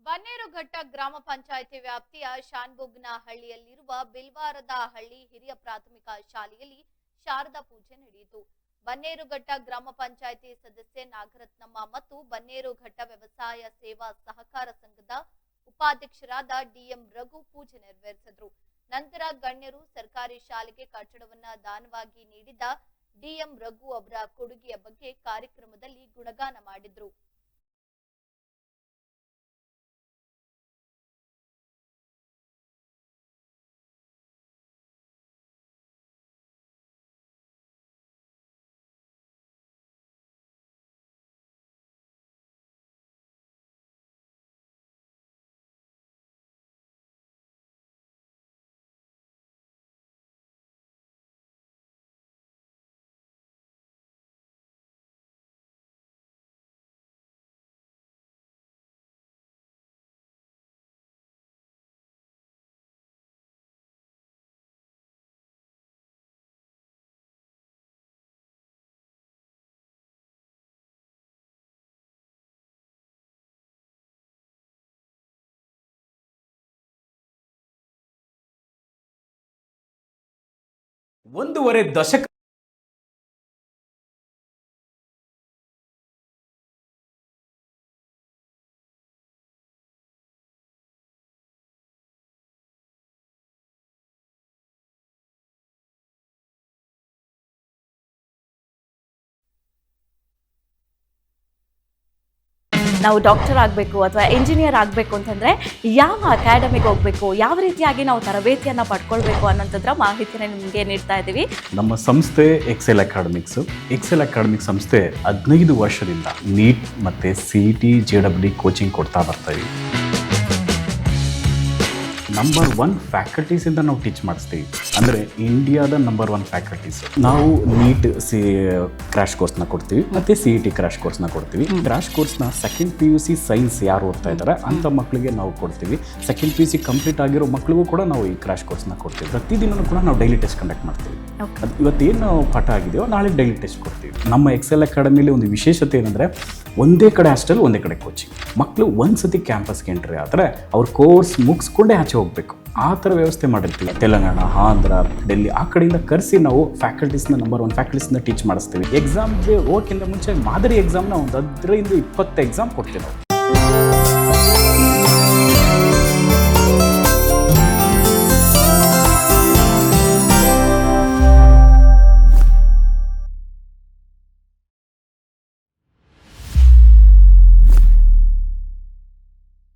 ಬನ್ನೇರುಘಟ್ಟ ಗ್ರಾಮ ಪಂಚಾಯಿತಿ ವ್ಯಾಪ್ತಿಯ ಶಾನ್ಭೋಗನಹಳ್ಳಿಯಲ್ಲಿರುವ ಬಿಲ್ವಾರದಹಳ್ಳಿ ಹಿರಿಯ ಪ್ರಾಥಮಿಕ ಶಾಲೆಯಲ್ಲಿ ಶಾರದಾ ಪೂಜೆ ನಡೆಯಿತು. ಬನ್ನೇರುಘಟ್ಟ ಗ್ರಾಮ ಪಂಚಾಯಿತಿ ಸದಸ್ಯೆ ನಾಗರತ್ನಮ್ಮ ಮತ್ತು ಬನ್ನೇರುಘಟ್ಟ ವ್ಯವಸಾಯ ಸೇವಾ ಸಹಕಾರ ಸಂಘದ ಉಪಾಧ್ಯಕ್ಷರಾದ ಡಿಎಂ ರಘು ಪೂಜೆ ನೆರವೇರಿಸಿದರು. ನಂತರ ಗಣ್ಯರು ಸರ್ಕಾರಿ ಶಾಲೆಗೆ ಕಟ್ಟಡವನ್ನ ದಾನವಾಗಿ ನೀಡಿದ ಡಿಎಂ ರಘು ಅವರ ಕೊಡುಗೆಯ ಬಗ್ಗೆ ಕಾರ್ಯಕ್ರಮದಲ್ಲಿ ಗುಣಗಾನ ಮಾಡಿದ್ರು. ಒಂದೂವರೆ ದಶಕ ನಾವು ಡಾಕ್ಟರ್ ಆಗಬೇಕು ಅಥವಾ ಇಂಜಿನಿಯರ್ ಆಗಬೇಕು ಅಂತಂದರೆ ಯಾವ ಅಕಾಡೆಮಿಗೆ ಹೋಗಬೇಕು, ಯಾವ ರೀತಿಯಾಗಿ ನಾವು ತರಬೇತಿಯನ್ನು ಪಡ್ಕೊಳ್ಬೇಕು ಅನ್ನೋಂಥದ್ರ ಮಾಹಿತಿನ ನಿಮಗೆ ನೀಡ್ತಾ ಇದ್ದೀವಿ. ನಮ್ಮ ಸಂಸ್ಥೆ ಎಕ್ಸೆಲ್ ಅಕಾಡೆಮಿಕ್ ಸಂಸ್ಥೆ 15 ವರ್ಷದಿಂದ ನೀಟ್ ಮತ್ತು CET JEE ಕೋಚಿಂಗ್ ಕೊಡ್ತಾ ಬರ್ತಾ ಇದ್ದೀವಿ. ನಂಬರ್ 1 ಫ್ಯಾಕಲ್ಟೀಸಿಂದ ನಾವು ಟೀಚ್ ಮಾಡಿಸ್ತೀವಿ. ಅಂದರೆ ಇಂಡಿಯಾದ ನಂಬರ್ 1 ಫ್ಯಾಕಲ್ಟೀಸ್. ನಾವು ನೀಟ್ ಕ್ರ್ಯಾಶ್ ಕೋರ್ಸ್ನ ಕೊಡ್ತೀವಿ ಮತ್ತು CET ಕ್ರ್ಯಾಶ್ ಕೋರ್ಸ್ನ ಕೊಡ್ತೀವಿ. ಕ್ರ್ಯಾಶ್ ಕೋರ್ಸ್ನ ಸೆಕೆಂಡ್ PUC ಸೈನ್ಸ್ ಯಾರು ಓದ್ತಾ ಇದ್ದಾರೆ ಅಂಥ ಮಕ್ಕಳಿಗೆ ನಾವು ಕೊಡ್ತೀವಿ. ಸೆಕೆಂಡ್ PUC ಕಂಪ್ಲೀಟ್ ಆಗಿರೋ ಮಕ್ಕಳಿಗೂ ಕೂಡ ನಾವು ಈ ಕ್ರ್ಯಾಶ್ ಕೋರ್ಸ್ನ ಕೊಡ್ತೀವಿ. ಪ್ರತಿದಿನವೂ ಕೂಡ ನಾವು ಡೈಲಿ ಟೆಸ್ಟ್ ಕಂಡಕ್ಟ್ ಮಾಡ್ತೀವಿ. ಇವತ್ತೇನು ಪಾಠ ಆಗಿದೆಯೋ ನಾಳೆ ಡೈಲಿ ಟೆಸ್ಟ್ ಕೊಡ್ತೀವಿ. ನಮ್ಮ ಎಕ್ಸೆಲ್ ಅಕಾಡೆಮಿಲಿ ಒಂದು ವಿಶೇಷತೆ ಏನಂದರೆ ಒಂದೇ ಕಡೆ ಹಾಸ್ಟೆಲ್, ಒಂದೇ ಕಡೆ ಕೋಚಿಂಗ್. ಮಕ್ಕಳು ಒಂದ್ಸತಿ ಕ್ಯಾಂಪಸ್ಗೆ ಎಂಟ್ರಿ ಆದರೆ ಅವ್ರ ಕೋರ್ಸ್ ಮುಗಿಸ್ಕೊಂಡೇ ಆಚೆ ಹೋಗಬೇಕು. ಆ ಥರ ವ್ಯವಸ್ಥೆ ಮಾಡಿರ್ತೀವಿ. ತೆಲಂಗಾಣ, ಆಂಧ್ರ, ಡೆಲ್ಲಿ ಆ ಕಡೆಯಿಂದ ಕರೆಸಿ ನಾವು ಫ್ಯಾಕಲ್ಟೀಸ್ನ ನಂಬರ್ 1 ಫ್ಯಾಕಲ್ಟೀಸ್ನ ಟೀಚ್ ಮಾಡಿಸ್ತೀವಿ. ಎಕ್ಸಾಮ್ಗೆ ಹೋಗೋಕ್ಕಿಂತ ಮುಂಚೆ ಮಾದರಿ ಎಕ್ಸಾಮ್ನ ಒಂದು 15-20 ಎಕ್ಸಾಮ್ ಕೊಡ್ತೀವಿ ನಾವು.